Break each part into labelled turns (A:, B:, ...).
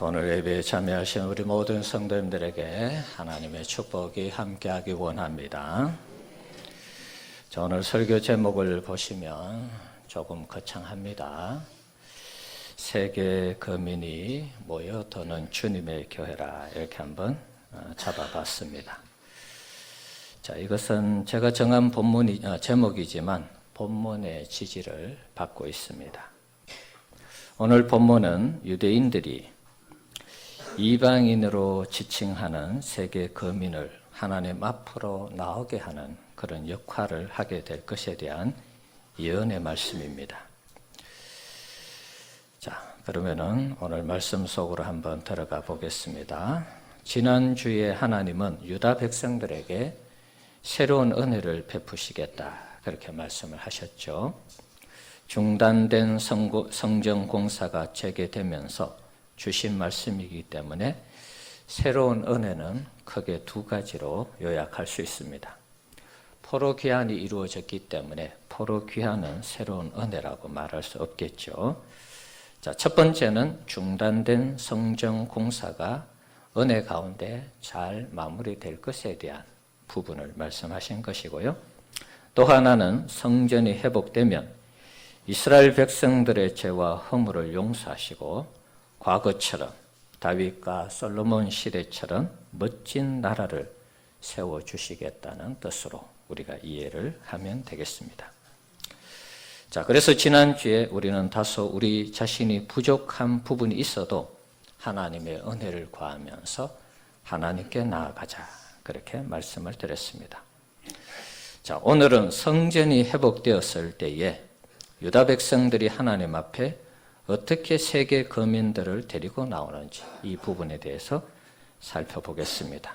A: 오늘 예배에 참여하신 우리 모든 성도님들에게 하나님의 축복이 함께하기 원합니다. 자, 오늘 설교 제목을 보시면 조금 거창합니다. 세계 거민이 모여 도는 주님의 교회라, 이렇게 한번 잡아봤습니다. 자, 이것은 제가 정한 제목이지만 본문의 지지를 받고 있습니다. 오늘 본문은 유대인들이 이방인으로 지칭하는 세계 거민을 하나님 앞으로 나오게 하는 그런 역할을 하게 될 것에 대한 예언의 말씀입니다. 자, 그러면은 오늘 말씀 속으로 한번 들어가 보겠습니다. 지난주에 하나님은 유다 백성들에게 새로운 은혜를 베푸시겠다, 그렇게 말씀을 하셨죠. 중단된 성전 공사가 재개되면서 주신 말씀이기 때문에 새로운 은혜는 크게 두 가지로 요약할 수 있습니다. 포로 귀환이 이루어졌기 때문에 포로 귀환은 새로운 은혜라고 말할 수 없겠죠. 자, 첫 번째는 중단된 성전 공사가 은혜 가운데 잘 마무리될 것에 대한 부분을 말씀하신 것이고요. 또 하나는 성전이 회복되면 이스라엘 백성들의 죄와 허물을 용서하시고 과거처럼 다윗과 솔로몬 시대처럼 멋진 나라를 세워주시겠다는 뜻으로 우리가 이해를 하면 되겠습니다. 자, 그래서 지난주에 우리는 다소 우리 자신이 부족한 부분이 있어도 하나님의 은혜를 구하면서 하나님께 나아가자, 그렇게 말씀을 드렸습니다. 자, 오늘은 성전이 회복되었을 때에 유다 백성들이 하나님 앞에 어떻게 세계 거민들을 데리고 나오는지 이 부분에 대해서 살펴보겠습니다.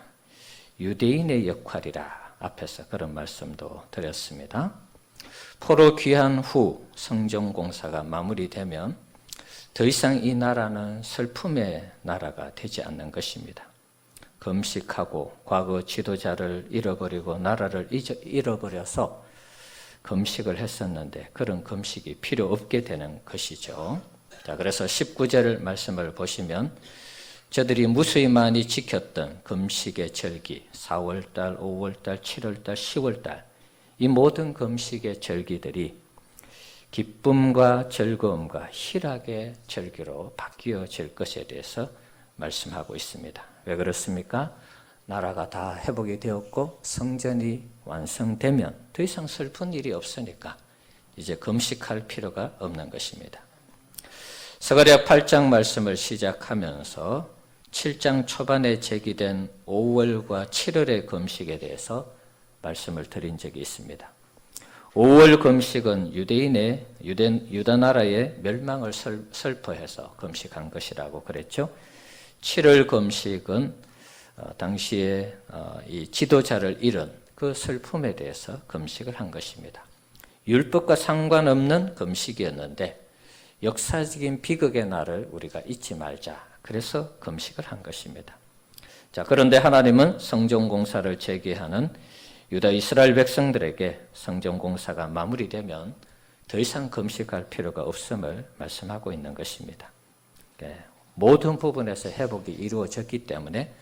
A: 유대인의 역할이라 앞에서 그런 말씀도 드렸습니다. 포로 귀환 후 성전 공사가 마무리되면 더 이상 이 나라는 슬픔의 나라가 되지 않는 것입니다. 금식하고 과거 지도자를 잃어버리고 나라를 잃어버려서 금식을 했었는데 그런 금식이 필요 없게 되는 것이죠. 자, 그래서 19절 말씀을 보시면 저들이 무수히 많이 지켰던 금식의 절기, 4월달, 5월달, 7월달, 10월달, 이 모든 금식의 절기들이 기쁨과 즐거움과 희락의 절기로 바뀌어질 것에 대해서 말씀하고 있습니다. 왜 그렇습니까? 나라가 다 회복이 되었고 성전이 완성되면 더 이상 슬픈 일이 없으니까 이제 금식할 필요가 없는 것입니다. 스가랴 8장 말씀을 시작하면서 7장 초반에 제기된 5월과 7월의 금식에 대해서 말씀을 드린 적이 있습니다. 5월 금식은 유다 나라의 멸망을 슬퍼해서 금식한 것이라고 그랬죠. 7월 금식은 당시에 이 지도자를 잃은 그 슬픔에 대해서 금식을 한 것입니다. 율법과 상관없는 금식이었는데 역사적인 비극의 날을 우리가 잊지 말자, 그래서 금식을 한 것입니다. 자, 그런데 하나님은 성전 공사를 재개하는 유다 이스라엘 백성들에게 성전 공사가 마무리되면 더 이상 금식할 필요가 없음을 말씀하고 있는 것입니다. 모든 부분에서 회복이 이루어졌기 때문에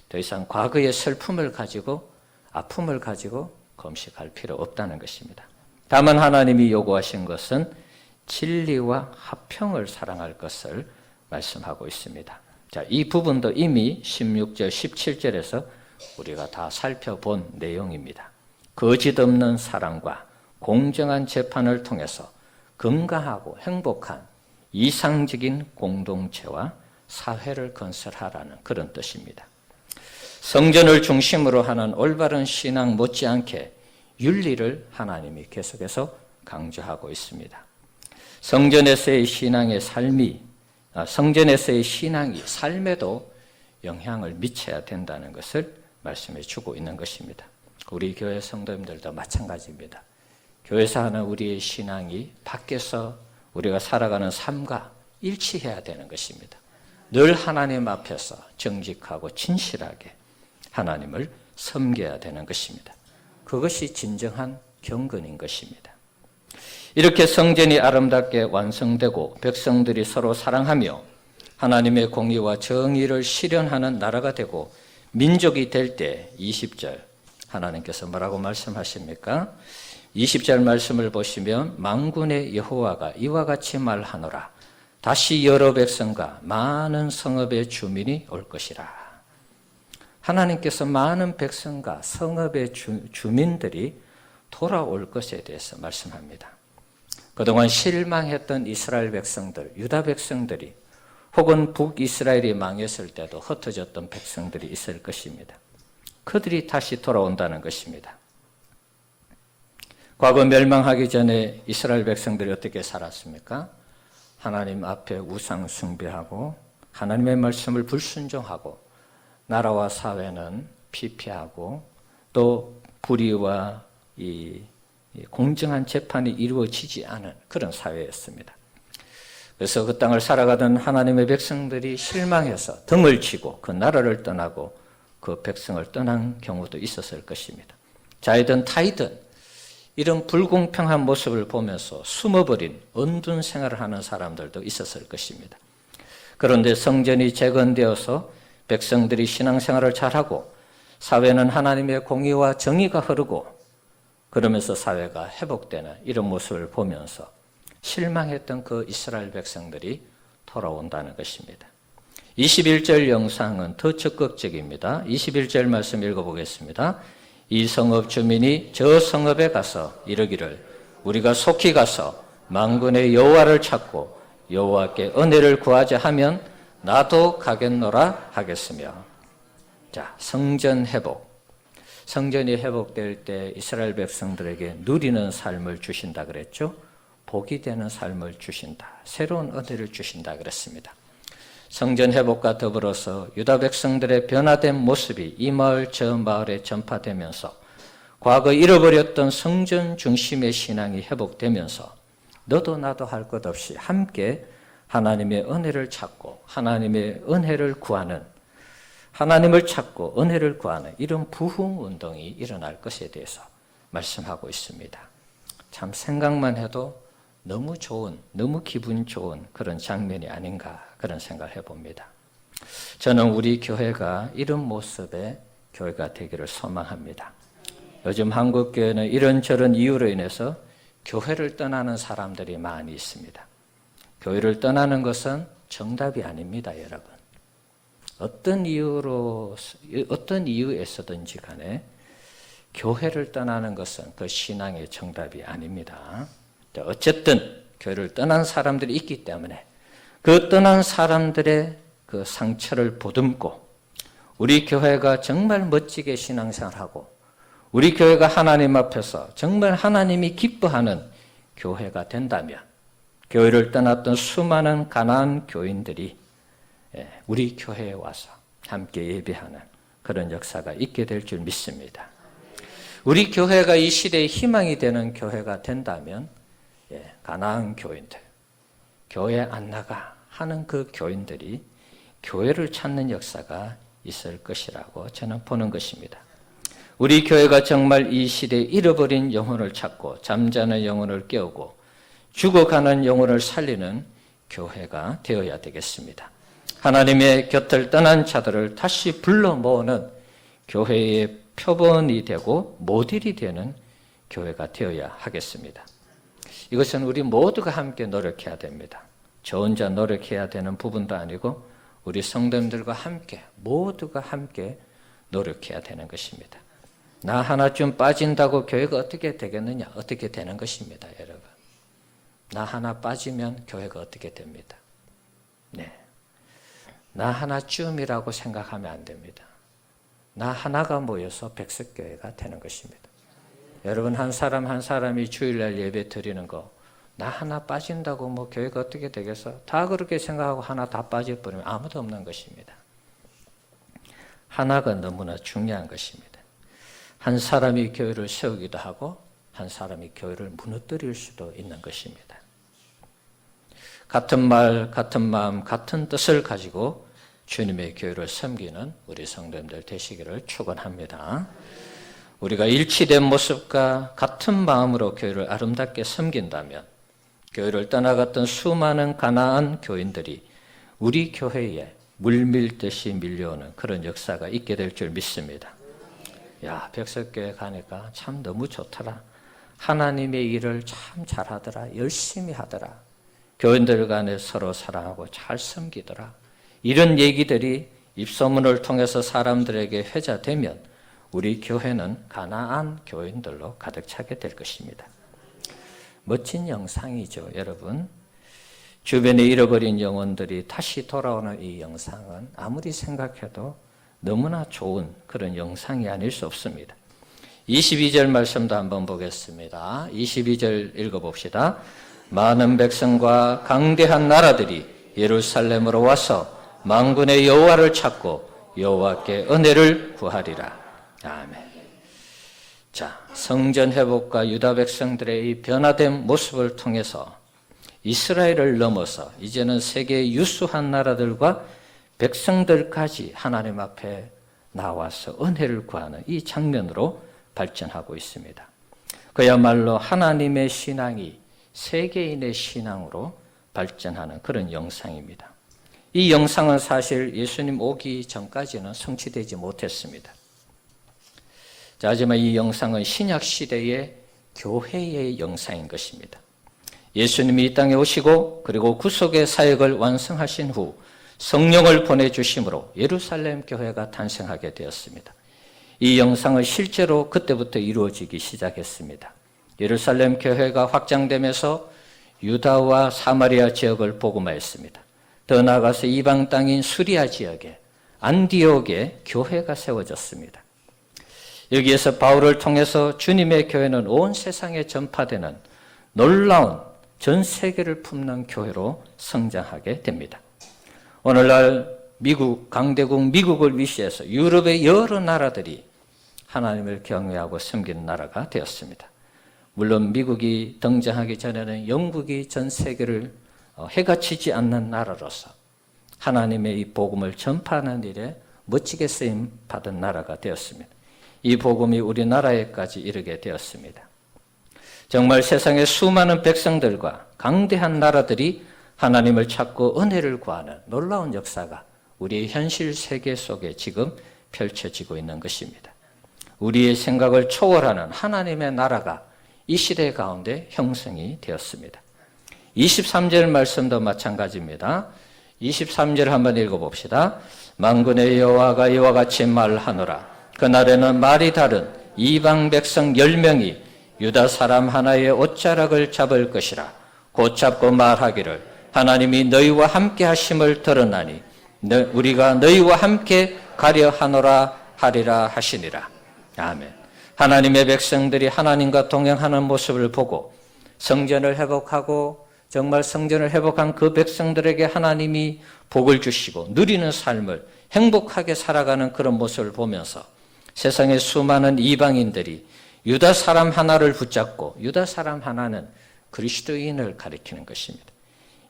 A: 더 이상 과거의 슬픔을 가지고 아픔을 가지고 금식할 필요 없다는 것입니다. 다만 하나님이 요구하신 것은 진리와 화평을 사랑할 것을 말씀하고 있습니다. 자, 이 부분도 이미 16절, 17절에서 우리가 다 살펴본 내용입니다. 거짓 없는 사랑과 공정한 재판을 통해서 건강하고 행복한 이상적인 공동체와 사회를 건설하라는 그런 뜻입니다. 성전을 중심으로 하는 올바른 신앙 못지않게 윤리를 하나님이 계속해서 강조하고 있습니다. 성전에서의 신앙이 삶에도 영향을 미쳐야 된다는 것을 말씀해 주고 있는 것입니다. 우리 교회 성도님들도 마찬가지입니다. 교회에서 하는 우리의 신앙이 밖에서 우리가 살아가는 삶과 일치해야 되는 것입니다. 늘 하나님 앞에서 정직하고 진실하게 하나님을 섬겨야 되는 것입니다. 그것이 진정한 경건인 것입니다. 이렇게 성전이 아름답게 완성되고 백성들이 서로 사랑하며 하나님의 공의와 정의를 실현하는 나라가 되고 민족이 될 때 20절 하나님께서 뭐라고 말씀하십니까? 20절 말씀을 보시면 만군의 여호와가 이와 같이 말하노라. 다시 여러 백성과 많은 성읍의 주민이 올 것이라. 하나님께서 많은 백성과 성읍의 주민들이 돌아올 것에 대해서 말씀합니다. 그동안 실망했던 이스라엘 백성들, 유다 백성들이 혹은 북이스라엘이 망했을 때도 흩어졌던 백성들이 있을 것입니다. 그들이 다시 돌아온다는 것입니다. 과거 멸망하기 전에 이스라엘 백성들이 어떻게 살았습니까? 하나님 앞에 우상 숭배하고 하나님의 말씀을 불순종하고 나라와 사회는 피폐하고 또 불의와 이 공정한 재판이 이루어지지 않은 그런 사회였습니다. 그래서 그 땅을 살아가던 하나님의 백성들이 실망해서 등을 치고 그 나라를 떠나고 그 백성을 떠난 경우도 있었을 것입니다. 자이든 타이든 이런 불공평한 모습을 보면서 숨어버린 은둔 생활을 하는 사람들도 있었을 것입니다. 그런데 성전이 재건되어서 백성들이 신앙생활을 잘하고 사회는 하나님의 공의와 정의가 흐르고 그러면서 사회가 회복되는 이런 모습을 보면서 실망했던 그 이스라엘 백성들이 돌아온다는 것입니다. 21절 영상은 더 적극적입니다. 21절 말씀 읽어보겠습니다. 이 성읍 주민이 저 성읍에 가서 이르기를 우리가 속히 가서 만군의 여호와를 찾고 여호와께 은혜를 구하자 하면 나도 가겠노라 하겠으며. 자, 성전 회복. 성전이 회복될 때 이스라엘 백성들에게 누리는 삶을 주신다 그랬죠. 복이 되는 삶을 주신다. 새로운 은혜를 주신다 그랬습니다. 성전 회복과 더불어서 유다 백성들의 변화된 모습이 이 마을 저 마을에 전파되면서 과거 잃어버렸던 성전 중심의 신앙이 회복되면서 너도 나도 할 것 없이 함께 하나님의 은혜를 찾고 하나님의 은혜를 구하는 하나님을 찾고 은혜를 구하는 이런 부흥 운동이 일어날 것에 대해서 말씀하고 있습니다. 참 생각만 해도 너무 좋은, 너무 기분 좋은 그런 장면이 아닌가 그런 생각을 해봅니다. 저는 우리 교회가 이런 모습의 교회가 되기를 소망합니다. 요즘 한국교회는 이런저런 이유로 인해서 교회를 떠나는 사람들이 많이 있습니다. 교회를 떠나는 것은 정답이 아닙니다, 여러분. 어떤 이유에서든지 간에 교회를 떠나는 것은 그 신앙의 정답이 아닙니다. 어쨌든 교회를 떠난 사람들이 있기 때문에 그 떠난 사람들의 그 상처를 보듬고 우리 교회가 정말 멋지게 신앙생활하고 우리 교회가 하나님 앞에서 정말 하나님이 기뻐하는 교회가 된다면 교회를 떠났던 수많은 가난한 교인들이 우리 교회에 와서 함께 예배하는 그런 역사가 있게 될 줄 믿습니다. 우리 교회가 이 시대의 희망이 되는 교회가 된다면 가난한 교인들, 교회 안 나가 하는 그 교인들이 교회를 찾는 역사가 있을 것이라고 저는 보는 것입니다. 우리 교회가 정말 이 시대에 잃어버린 영혼을 찾고 잠자는 영혼을 깨우고 죽어가는 영혼을 살리는 교회가 되어야 되겠습니다. 하나님의 곁을 떠난 자들을 다시 불러 모으는 교회의 표본이 되고 모델이 되는 교회가 되어야 하겠습니다. 이것은 우리 모두가 함께 노력해야 됩니다. 저 혼자 노력해야 되는 부분도 아니고 우리 성도님들과 함께 모두가 함께 노력해야 되는 것입니다. 나 하나쯤 빠진다고 교회가 어떻게 되겠느냐? 어떻게 되는 것입니다, 여러분. 나 하나 빠지면 교회가 어떻게 됩니다. 네. 나 하나쯤이라고 생각하면 안 됩니다. 나 하나가 모여서 백석교회가 되는 것입니다. 여러분 한 사람 한 사람이 주일날 예배 드리는 거 나 하나 빠진다고 뭐 교회가 어떻게 되겠어? 다 그렇게 생각하고 하나 다 빠져버리면 아무도 없는 것입니다. 하나가 너무나 중요한 것입니다. 한 사람이 교회를 세우기도 하고 한 사람이 교회를 무너뜨릴 수도 있는 것입니다. 같은 말, 같은 마음, 같은 뜻을 가지고 주님의 교회를 섬기는 우리 성도님들 되시기를 축원합니다. 우리가 일치된 모습과 같은 마음으로 교회를 아름답게 섬긴다면 교회를 떠나갔던 수많은 가난한 교인들이 우리 교회에 물밀듯이 밀려오는 그런 역사가 있게 될 줄 믿습니다. 야, 백석교회 가니까 참 너무 좋더라. 하나님의 일을 참 잘하더라. 열심히 하더라. 교인들 간에 서로 사랑하고 잘 섬기더라. 이런 얘기들이 입소문을 통해서 사람들에게 회자되면 우리 교회는 가나안 교인들로 가득 차게 될 것입니다. 멋진 영상이죠, 여러분. 주변에 잃어버린 영혼들이 다시 돌아오는 이 영상은 아무리 생각해도 너무나 좋은 그런 영상이 아닐 수 없습니다. 22절 말씀도 한번 보겠습니다. 22절 읽어봅시다. 많은 백성과 강대한 나라들이 예루살렘으로 와서 만군의 여호와를 찾고 여호와께 은혜를 구하리라. 아멘. 자, 성전 회복과 유다 백성들의 이 변화된 모습을 통해서 이스라엘을 넘어서 이제는 세계의 유수한 나라들과 백성들까지 하나님 앞에 나와서 은혜를 구하는 이 장면으로 발전하고 있습니다. 그야말로 하나님의 신앙이 세계인의 신앙으로 발전하는 그런 영상입니다. 이 영상은 사실 예수님 오기 전까지는 성취되지 못했습니다. 자, 하지만 이 영상은 신약 시대의 교회의 영상인 것입니다. 예수님이 이 땅에 오시고 그리고 구속의 사역을 완성하신 후 성령을 보내주심으로 예루살렘 교회가 탄생하게 되었습니다. 이 영상은 실제로 그때부터 이루어지기 시작했습니다. 예루살렘 교회가 확장되면서 유다와 사마리아 지역을 복음화했습니다. 더 나아가서 이방 땅인 수리아 지역에 안디옥에 교회가 세워졌습니다. 여기에서 바울을 통해서 주님의 교회는 온 세상에 전파되는 놀라운 전 세계를 품는 교회로 성장하게 됩니다. 오늘날 미국, 강대국 미국을 위시해서 유럽의 여러 나라들이 하나님을 경외하고 섬기는 나라가 되었습니다. 물론 미국이 등장하기 전에는 영국이 전 세계를 해가 치지 않는 나라로서 하나님의 이 복음을 전파하는 일에 멋지게 쓰임 받은 나라가 되었습니다. 이 복음이 우리나라에까지 이르게 되었습니다. 정말 세상의 수많은 백성들과 강대한 나라들이 하나님을 찾고 은혜를 구하는 놀라운 역사가 우리의 현실 세계 속에 지금 펼쳐지고 있는 것입니다. 우리의 생각을 초월하는 하나님의 나라가 이 시대 가운데 형성이 되었습니다. 23절 말씀도 마찬가지입니다. 23절 한번 읽어봅시다. 만군의 여호와가 이와 같이 말하노라. 그날에는 말이 다른 이방 백성 10명이 유다 사람 하나의 옷자락을 잡을 것이라. 곧 잡고 말하기를 하나님이 너희와 함께 하심을 들었나니 우리가 너희와 함께 가려 하노라 하리라 하시니라. 아멘. 하나님의 백성들이 하나님과 동행하는 모습을 보고 성전을 회복하고 정말 성전을 회복한 그 백성들에게 하나님이 복을 주시고 누리는 삶을 행복하게 살아가는 그런 모습을 보면서 세상의 수많은 이방인들이 유다 사람 하나를 붙잡고 유다 사람 하나는 그리스도인을 가리키는 것입니다.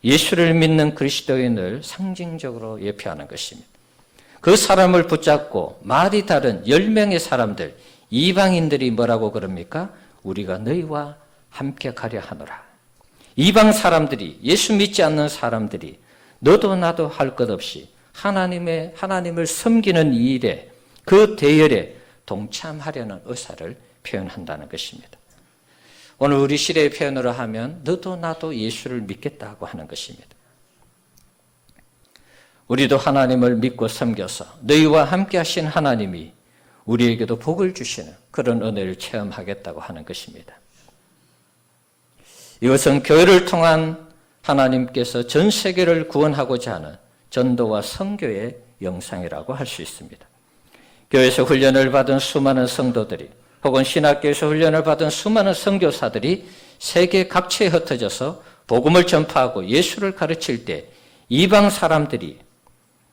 A: 예수를 믿는 그리스도인을 상징적으로 예표하는 것입니다. 그 사람을 붙잡고 말이 다른 10명의 사람들, 이방인들이 뭐라고 그럽니까? 우리가 너희와 함께 가려 하노라. 이방 사람들이, 예수 믿지 않는 사람들이 너도 나도 할 것 없이 하나님을 섬기는 이 일에, 그 대열에 동참하려는 의사를 표현한다는 것입니다. 오늘 우리 시대의 표현으로 하면 너도 나도 예수를 믿겠다고 하는 것입니다. 우리도 하나님을 믿고 섬겨서 너희와 함께 하신 하나님이 우리에게도 복을 주시는 그런 은혜를 체험하겠다고 하는 것입니다. 이것은 교회를 통한 하나님께서 전 세계를 구원하고자 하는 전도와 선교의 영상이라고 할 수 있습니다. 교회에서 훈련을 받은 수많은 성도들이 혹은 신학교에서 훈련을 받은 수많은 선교사들이 세계 각처에 흩어져서 복음을 전파하고 예수를 가르칠 때 이방 사람들이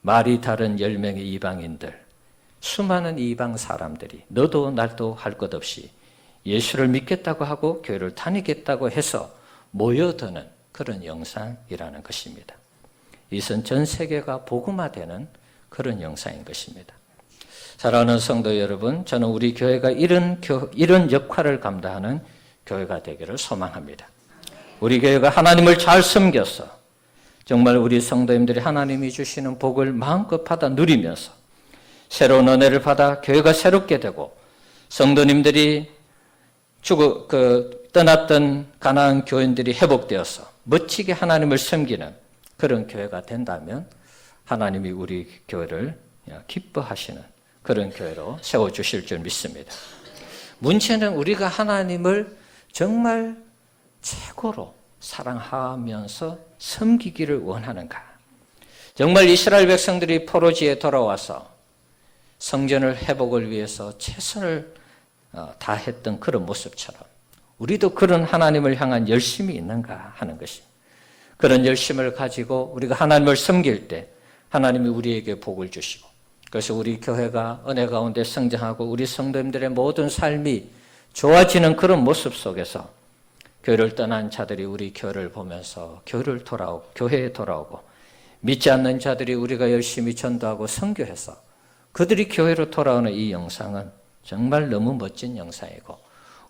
A: 말이 다른 10명의 이방인들, 수많은 이방 사람들이 너도 날도 할 것 없이 예수를 믿겠다고 하고 교회를 다니겠다고 해서 모여드는 그런 영상이라는 것입니다. 이것은 전 세계가 복음화되는 그런 영상인 것입니다. 사랑하는 성도 여러분, 저는 우리 교회가 이런 역할을 감당하는 교회가 되기를 소망합니다. 우리 교회가 하나님을 잘 섬겨서 정말 우리 성도님들이 하나님이 주시는 복을 마음껏 받아 누리면서 새로운 은혜를 받아 교회가 새롭게 되고 성도님들이 떠났던 가나안 교인들이 회복되어서 멋지게 하나님을 섬기는 그런 교회가 된다면 하나님이 우리 교회를 기뻐하시는 그런 교회로 세워주실 줄 믿습니다. 문제는 우리가 하나님을 정말 최고로 사랑하면서 섬기기를 원하는가? 정말 이스라엘 백성들이 포로지에 돌아와서 성전을 회복을 위해서 최선을 다했던 그런 모습처럼 우리도 그런 하나님을 향한 열심이 있는가 하는 것입니다. 그런 열심을 가지고 우리가 하나님을 섬길 때 하나님이 우리에게 복을 주시고 그래서 우리 교회가 은혜 가운데 성장하고 우리 성도님들의 모든 삶이 좋아지는 그런 모습 속에서 교회를 떠난 자들이 우리 교회를 보면서 교회에 돌아오고 믿지 않는 자들이 우리가 열심히 전도하고 선교해서 그들이 교회로 돌아오는 이 영상은 정말 너무 멋진 영상이고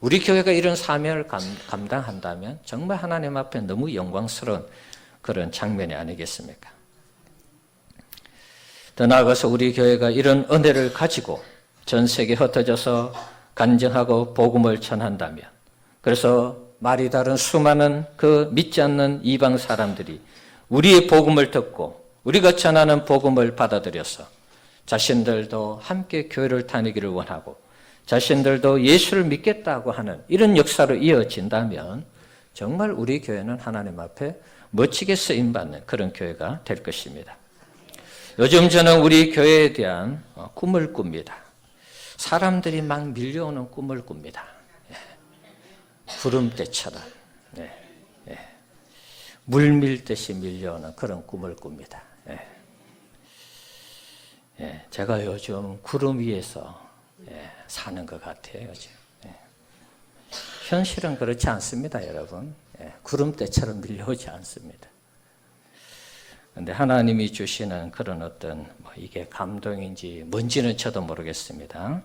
A: 우리 교회가 이런 사명을 감당한다면 정말 하나님 앞에 너무 영광스러운 그런 장면이 아니겠습니까? 더 나아가서 우리 교회가 이런 은혜를 가지고 전 세계에 흩어져서 간증하고 복음을 전한다면 그래서 말이 다른 수많은 그 믿지 않는 이방 사람들이 우리의 복음을 듣고 우리가 전하는 복음을 받아들여서 자신들도 함께 교회를 다니기를 원하고 자신들도 예수를 믿겠다고 하는 이런 역사로 이어진다면 정말 우리 교회는 하나님 앞에 멋지게 쓰임받는 그런 교회가 될 것입니다. 요즘 저는 우리 교회에 대한 꿈을 꿉니다. 사람들이 막 밀려오는 꿈을 꿉니다. 구름대처럼 물 밀듯이 밀려오는 그런 꿈을 꿉니다. 제가 요즘 구름 위에서 사는 것 같아요. 요즘. 현실은 그렇지 않습니다, 여러분. 구름대처럼 밀려오지 않습니다. 그런데 하나님이 주시는 그런 어떤 이게 감동인지 뭔지는 저도 모르겠습니다.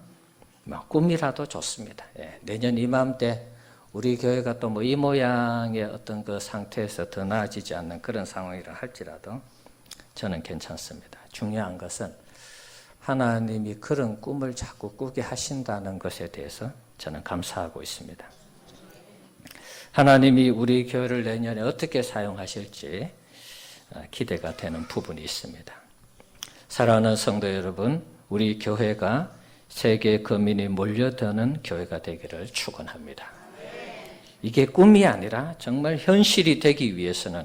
A: 꿈이라도 좋습니다. 내년 이맘때 우리 교회가 또 이 모양의 어떤 그 상태에서 더 나아지지 않는 그런 상황이라 할지라도 저는 괜찮습니다. 중요한 것은 하나님이 그런 꿈을 자꾸 꾸게 하신다는 것에 대해서 저는 감사하고 있습니다. 하나님이 우리 교회를 내년에 어떻게 사용하실지 기대가 되는 부분이 있습니다. 사랑하는 성도 여러분, 우리 교회가 세계 거민이 몰려드는 교회가 되기를 축원합니다. 이게 꿈이 아니라 정말 현실이 되기 위해서는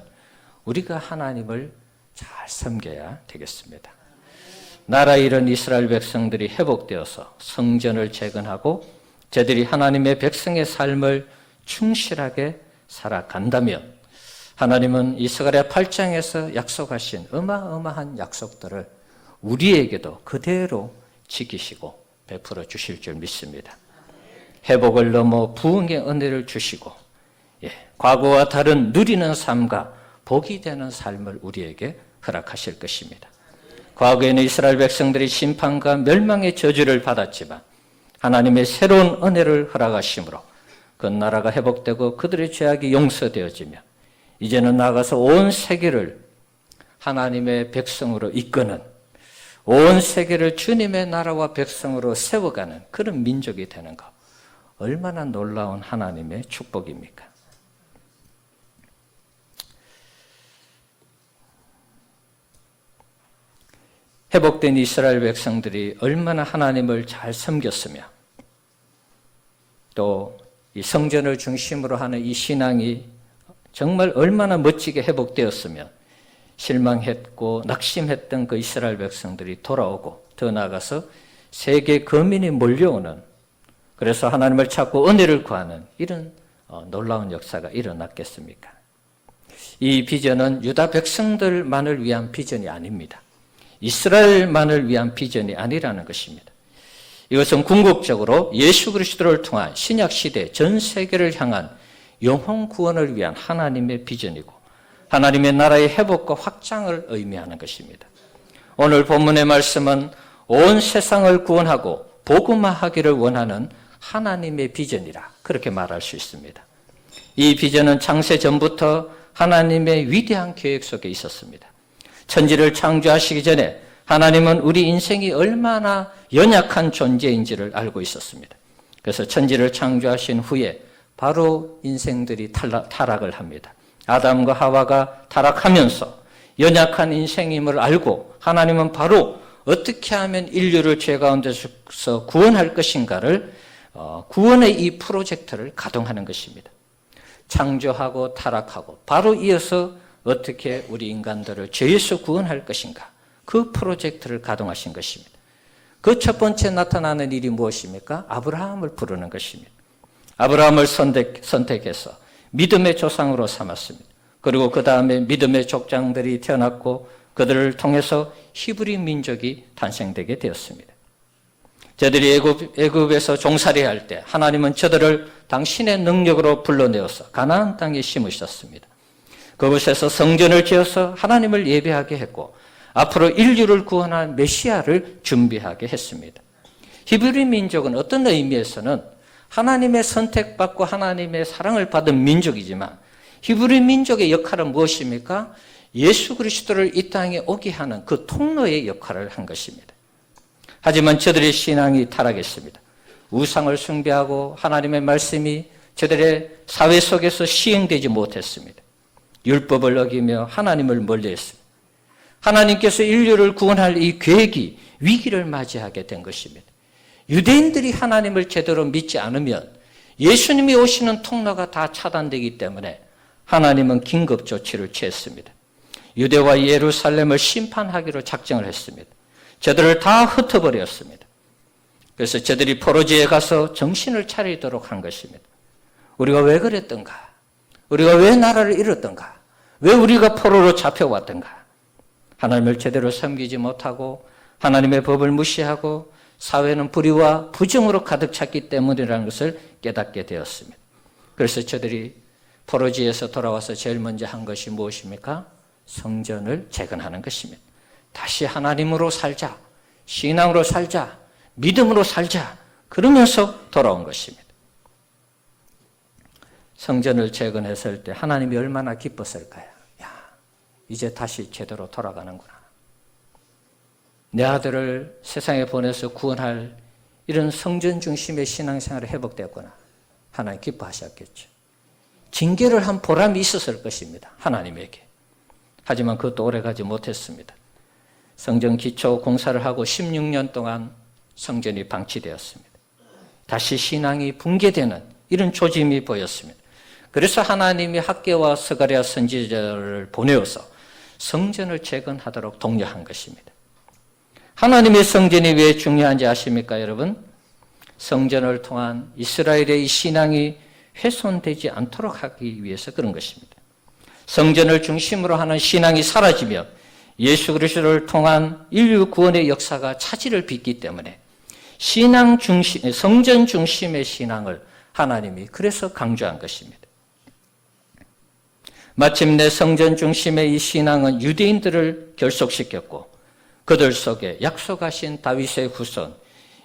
A: 우리가 하나님을 잘 섬겨야 되겠습니다. 나라 잃은 이스라엘 백성들이 회복되어서 성전을 재건하고 저들이 하나님의 백성의 삶을 충실하게 살아간다면 하나님은 이스가랴 8장에서 약속하신 어마어마한 약속들을 우리에게도 그대로 지키시고 베풀어 주실 줄 믿습니다. 회복을 넘어 부흥의 은혜를 주시고 과거와 다른 누리는 삶과 복이 되는 삶을 우리에게 허락하실 것입니다. 과거에는 이스라엘 백성들이 심판과 멸망의 저주를 받았지만 하나님의 새로운 은혜를 허락하심으로 그 나라가 회복되고 그들의 죄악이 용서되어지며 이제는 나아가서 온 세계를 하나님의 백성으로 이끄는 온 세계를 주님의 나라와 백성으로 세워가는 그런 민족이 되는 것 얼마나 놀라운 하나님의 축복입니까? 회복된 이스라엘 백성들이 얼마나 하나님을 잘 섬겼으며 또 이 성전을 중심으로 하는 이 신앙이 정말 얼마나 멋지게 회복되었으며 실망했고 낙심했던 그 이스라엘 백성들이 돌아오고 더 나아가서 세계 거민이 몰려오는 그래서 하나님을 찾고 은혜를 구하는 이런 놀라운 역사가 일어났겠습니까? 이 비전은 유다 백성들만을 위한 비전이 아닙니다. 이스라엘만을 위한 비전이 아니라는 것입니다. 이것은 궁극적으로 예수 그리스도를 통한 신약 시대 전 세계를 향한 영혼 구원을 위한 하나님의 비전이고 하나님의 나라의 회복과 확장을 의미하는 것입니다. 오늘 본문의 말씀은 온 세상을 구원하고 복음화하기를 원하는 하나님의 비전이라 그렇게 말할 수 있습니다. 이 비전은 창세 전부터 하나님의 위대한 계획 속에 있었습니다. 천지를 창조하시기 전에 하나님은 우리 인생이 얼마나 연약한 존재인지를 알고 있었습니다. 그래서 천지를 창조하신 후에 바로 인생들이 타락을 합니다. 아담과 하와가 타락하면서 연약한 인생임을 알고 하나님은 바로 어떻게 하면 인류를 죄 가운데서 구원할 것인가를 구원의 이 프로젝트를 가동하는 것입니다. 창조하고 타락하고 바로 이어서 어떻게 우리 인간들을 죄에서 구원할 것인가, 그 프로젝트를 가동하신 것입니다. 그 첫 번째 나타나는 일이 무엇입니까? 아브라함을 부르는 것입니다. 아브라함을 선택해서 믿음의 조상으로 삼았습니다. 그리고 그 다음에 믿음의 족장들이 태어났고 그들을 통해서 히브리 민족이 탄생되게 되었습니다. 저들이 애굽에서 종살이할 때 하나님은 저들을 당신의 능력으로 불러내어서 가나안 땅에 심으셨습니다. 그곳에서 성전을 지어서 하나님을 예배하게 했고 앞으로 인류를 구원할 메시아를 준비하게 했습니다. 히브리 민족은 어떤 의미에서는 하나님의 선택받고 하나님의 사랑을 받은 민족이지만 히브리 민족의 역할은 무엇입니까? 예수 그리스도를 이 땅에 오게 하는 그 통로의 역할을 한 것입니다. 하지만 저들의 신앙이 타락했습니다. 우상을 숭배하고 하나님의 말씀이 저들의 사회 속에서 시행되지 못했습니다. 율법을 어기며 하나님을 멀리했습니다. 하나님께서 인류를 구원할 이 계획이 위기를 맞이하게 된 것입니다. 유대인들이 하나님을 제대로 믿지 않으면 예수님이 오시는 통로가 다 차단되기 때문에 하나님은 긴급 조치를 취했습니다. 유대와 예루살렘을 심판하기로 작정을 했습니다. 저들을 다 흩어버렸습니다. 그래서 저들이 포로지에 가서 정신을 차리도록 한 것입니다. 우리가 왜 그랬던가? 우리가 왜 나라를 잃었던가? 왜 우리가 포로로 잡혀왔던가? 하나님을 제대로 섬기지 못하고 하나님의 법을 무시하고 사회는 불의와 부정으로 가득 찼기 때문이라는 것을 깨닫게 되었습니다. 그래서 저들이 포로지에서 돌아와서 제일 먼저 한 것이 무엇입니까? 성전을 재건하는 것입니다. 다시 하나님으로 살자, 신앙으로 살자, 믿음으로 살자, 그러면서 돌아온 것입니다. 성전을 재건했을 때 하나님이 얼마나 기뻤을까요? 야, 이제 다시 제대로 돌아가는구나. 내 아들을 세상에 보내서 구원할 이런 성전 중심의 신앙생활이 회복되었구나. 하나님 기뻐하셨겠죠. 징계를 한 보람이 있었을 것입니다. 하나님에게. 하지만 그것도 오래가지 못했습니다. 성전 기초 공사를 하고 16년 동안 성전이 방치되었습니다. 다시 신앙이 붕괴되는 이런 조짐이 보였습니다. 그래서 하나님이 학개와 스가랴 선지자를 보내어서 성전을 재건하도록 독려한 것입니다. 하나님의 성전이 왜 중요한지 아십니까, 여러분? 성전을 통한 이스라엘의 이 신앙이 훼손되지 않도록 하기 위해서 그런 것입니다. 성전을 중심으로 하는 신앙이 사라지며 예수 그리스도를 통한 인류 구원의 역사가 차질을 빚기 때문에 신앙 중심, 성전 중심의 신앙을 하나님이 그래서 강조한 것입니다. 마침내 성전 중심의 이 신앙은 유대인들을 결속시켰고 그들 속에 약속하신 다윗의 후손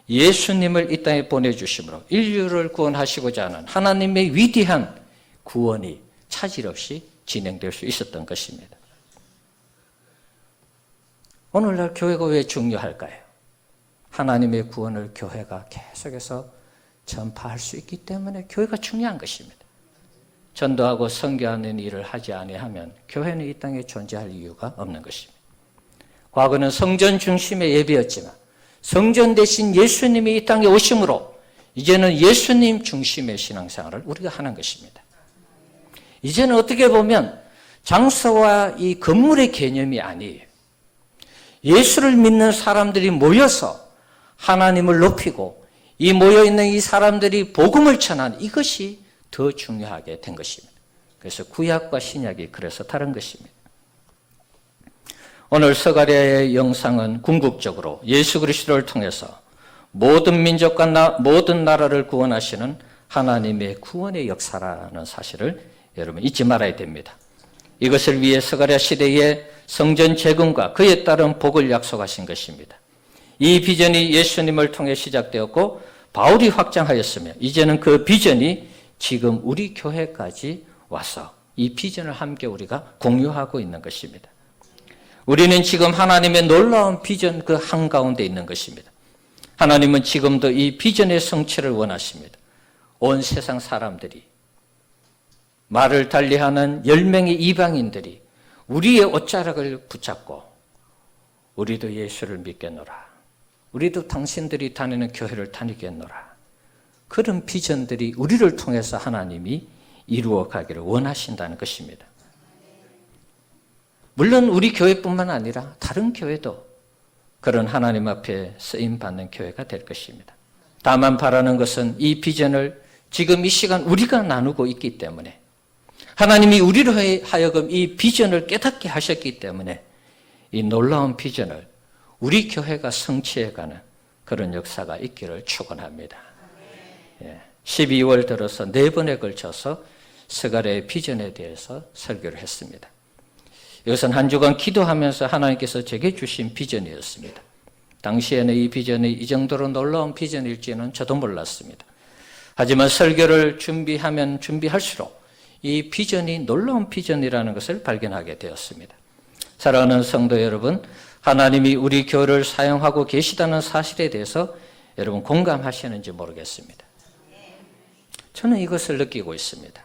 A: 예수님을 이 땅에 보내주심으로 인류를 구원하시고자 하는 하나님의 위대한 구원이 차질 없이 진행될 수 있었던 것입니다. 오늘날 교회가 왜 중요할까요? 하나님의 구원을 교회가 계속해서 전파할 수 있기 때문에 교회가 중요한 것입니다. 전도하고 선교하는 일을 하지 아니하면 교회는 이 땅에 존재할 이유가 없는 것입니다. 과거는 성전 중심의 예배였지만 성전 대신 예수님이 이 땅에 오심으로 이제는 예수님 중심의 신앙생활을 우리가 하는 것입니다. 이제는 어떻게 보면 장소와 이 건물의 개념이 아니에요. 예수를 믿는 사람들이 모여서 하나님을 높이고 이 모여있는 이 사람들이 복음을 전하는 이것이 더 중요하게 된 것입니다. 그래서 구약과 신약이 그래서 다른 것입니다. 오늘 스가랴의 영상은 궁극적으로 예수 그리스도를 통해서 모든 민족과 모든 나라를 구원하시는 하나님의 구원의 역사라는 사실을 여러분 잊지 말아야 됩니다. 이것을 위해 스가랴 시대에 성전 재건과 그에 따른 복을 약속하신 것입니다. 이 비전이 예수님을 통해 시작되었고 바울이 확장하였으며 이제는 그 비전이 지금 우리 교회까지 와서 이 비전을 함께 우리가 공유하고 있는 것입니다. 우리는 지금 하나님의 놀라운 비전 그 한가운데 있는 것입니다. 하나님은 지금도 이 비전의 성취를 원하십니다. 온 세상 사람들이, 말을 달리하는 10명의 이방인들이 우리의 옷자락을 붙잡고 우리도 예수를 믿겠노라, 우리도 당신들이 다니는 교회를 다니겠노라, 그런 비전들이 우리를 통해서 하나님이 이루어 가기를 원하신다는 것입니다. 물론 우리 교회뿐만 아니라 다른 교회도 그런 하나님 앞에 쓰임받는 교회가 될 것입니다. 다만 바라는 것은 이 비전을 지금 이 시간 우리가 나누고 있기 때문에, 하나님이 우리로 하여금 이 비전을 깨닫게 하셨기 때문에 이 놀라운 비전을 우리 교회가 성취해가는 그런 역사가 있기를 축원합니다. 12월 들어서 4번에 걸쳐서 스가랴의 비전에 대해서 설교를 했습니다. 이것은 한 주간 기도하면서 하나님께서 제게 주신 비전이었습니다. 당시에는 이 비전이 이 정도로 놀라운 비전일지는 저도 몰랐습니다. 하지만 설교를 준비하면 준비할수록 이 비전이 놀라운 비전이라는 것을 발견하게 되었습니다. 사랑하는 성도 여러분, 하나님이 우리 교회를 사용하고 계시다는 사실에 대해서 여러분 공감하시는지 모르겠습니다. 저는 이것을 느끼고 있습니다.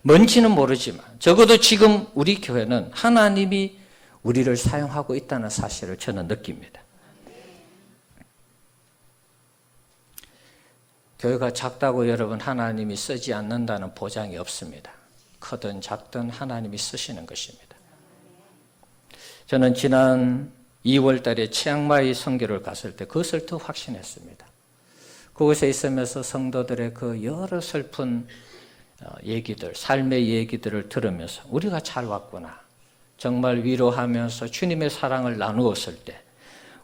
A: 뭔지는 모르지만 적어도 지금 우리 교회는 하나님이 우리를 사용하고 있다는 사실을 저는 느낍니다. 교회가 작다고 여러분 하나님이 쓰지 않는다는 보장이 없습니다. 크든 작든 하나님이 쓰시는 것입니다. 저는 지난 2월 달에 치앙마이 선교를 갔을 때 그것을 더 확신했습니다. 그곳에 있으면서 성도들의 그 여러 슬픈 얘기들, 삶의 얘기들을 들으면서 우리가 잘 왔구나, 정말 위로하면서 주님의 사랑을 나누었을 때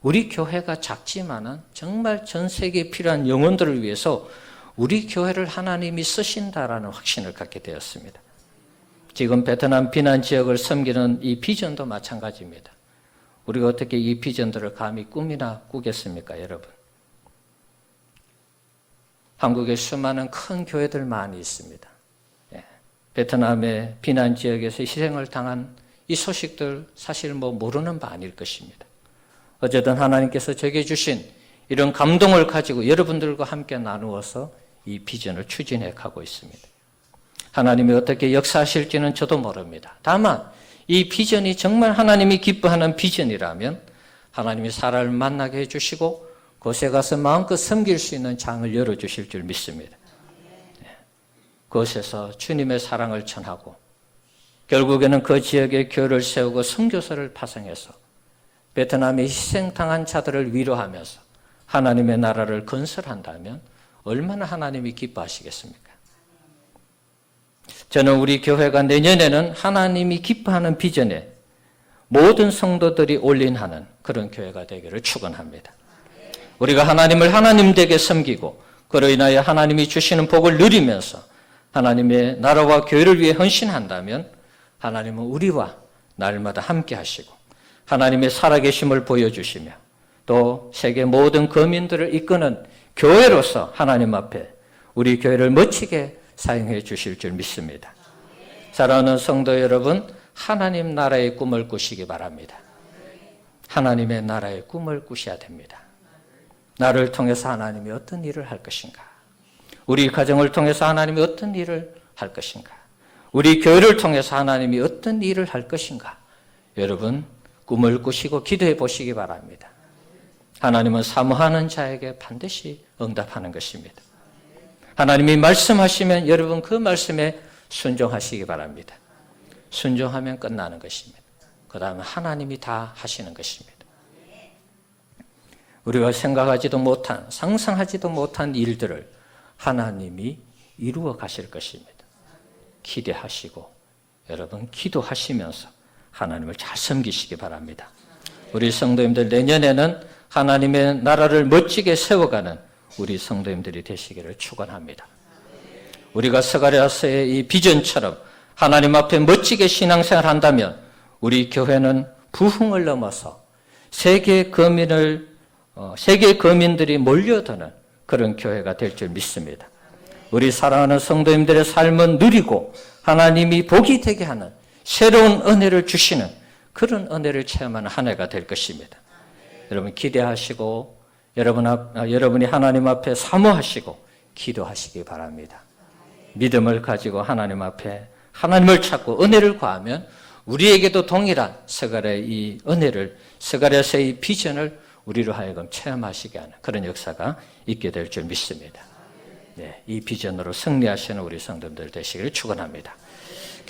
A: 우리 교회가 작지만은 정말 전 세계에 필요한 영혼들을 위해서 우리 교회를 하나님이 쓰신다라는 확신을 갖게 되었습니다. 지금 베트남 비난 지역을 섬기는 이 비전도 마찬가지입니다. 우리가 어떻게 이 비전들을 감히 꿈이나 꾸겠습니까, 여러분? 한국에 수많은 큰 교회들 많이 있습니다. 베트남의 비난 지역에서 희생을 당한 이 소식들 사실 모르는 바 아닐 것입니다. 어쨌든 하나님께서 제게 주신 이런 감동을 가지고 여러분들과 함께 나누어서 이 비전을 추진해 가고 있습니다. 하나님이 어떻게 역사하실지는 저도 모릅니다. 다만 이 비전이 정말 하나님이 기뻐하는 비전이라면 하나님이 사람을 만나게 해주시고 그곳에 가서 마음껏 섬길 수 있는 장을 열어주실 줄 믿습니다. 그곳에서 주님의 사랑을 전하고 결국에는 그 지역에 교회를 세우고 선교사를 파송해서 베트남에 희생당한 자들을 위로하면서 하나님의 나라를 건설한다면 얼마나 하나님이 기뻐하시겠습니까? 저는 우리 교회가 내년에는 하나님이 기뻐하는 비전에 모든 성도들이 올인하는 그런 교회가 되기를 축원합니다. 우리가 하나님을 하나님되게 섬기고 그로 인하여 하나님이 주시는 복을 누리면서 하나님의 나라와 교회를 위해 헌신한다면 하나님은 우리와 날마다 함께 하시고 하나님의 살아계심을 보여주시며 또 세계 모든 거민들을 이끄는 교회로서 하나님 앞에 우리 교회를 멋지게 사용해 주실 줄 믿습니다. 사랑하는 성도 여러분, 하나님 나라의 꿈을 꾸시기 바랍니다. 하나님의 나라의 꿈을 꾸셔야 됩니다. 나를 통해서 하나님이 어떤 일을 할 것인가? 우리 가정을 통해서 하나님이 어떤 일을 할 것인가? 우리 교회를 통해서 하나님이 어떤 일을 할 것인가? 여러분, 꿈을 꾸시고 기도해 보시기 바랍니다. 하나님은 사모하는 자에게 반드시 응답하는 것입니다. 하나님이 말씀하시면 여러분 그 말씀에 순종하시기 바랍니다. 순종하면 끝나는 것입니다. 그 다음에 하나님이 다 하시는 것입니다. 우리가 생각하지도 못한, 상상하지도 못한 일들을 하나님이 이루어 가실 것입니다. 기대하시고 여러분 기도하시면서 하나님을 잘 섬기시기 바랍니다. 우리 성도님들 내년에는 하나님의 나라를 멋지게 세워가는 우리 성도님들이 되시기를 축원합니다. 우리가 스가랴서의 이 비전처럼 하나님 앞에 멋지게 신앙생활을 한다면 우리 교회는 부흥을 넘어서 세계 거민들이 몰려드는 그런 교회가 될 줄 믿습니다. 우리 사랑하는 성도님들의 삶은 누리고 하나님이 복이 되게 하는 새로운 은혜를 주시는 그런 은혜를 체험하는 한 해가 될 것입니다. 여러분 기대하시고 여러분이 하나님 앞에 사모하시고 기도하시기 바랍니다. 믿음을 가지고 하나님 앞에 하나님을 찾고 은혜를 구하면 우리에게도 동일한 스가랴의 이 은혜를, 스가랴서의 비전을 우리로 하여금 체험하시게 하는 그런 역사가 있게 될 줄 믿습니다. 네, 이 비전으로 승리하시는 우리 성도들 되시기를 축원합니다.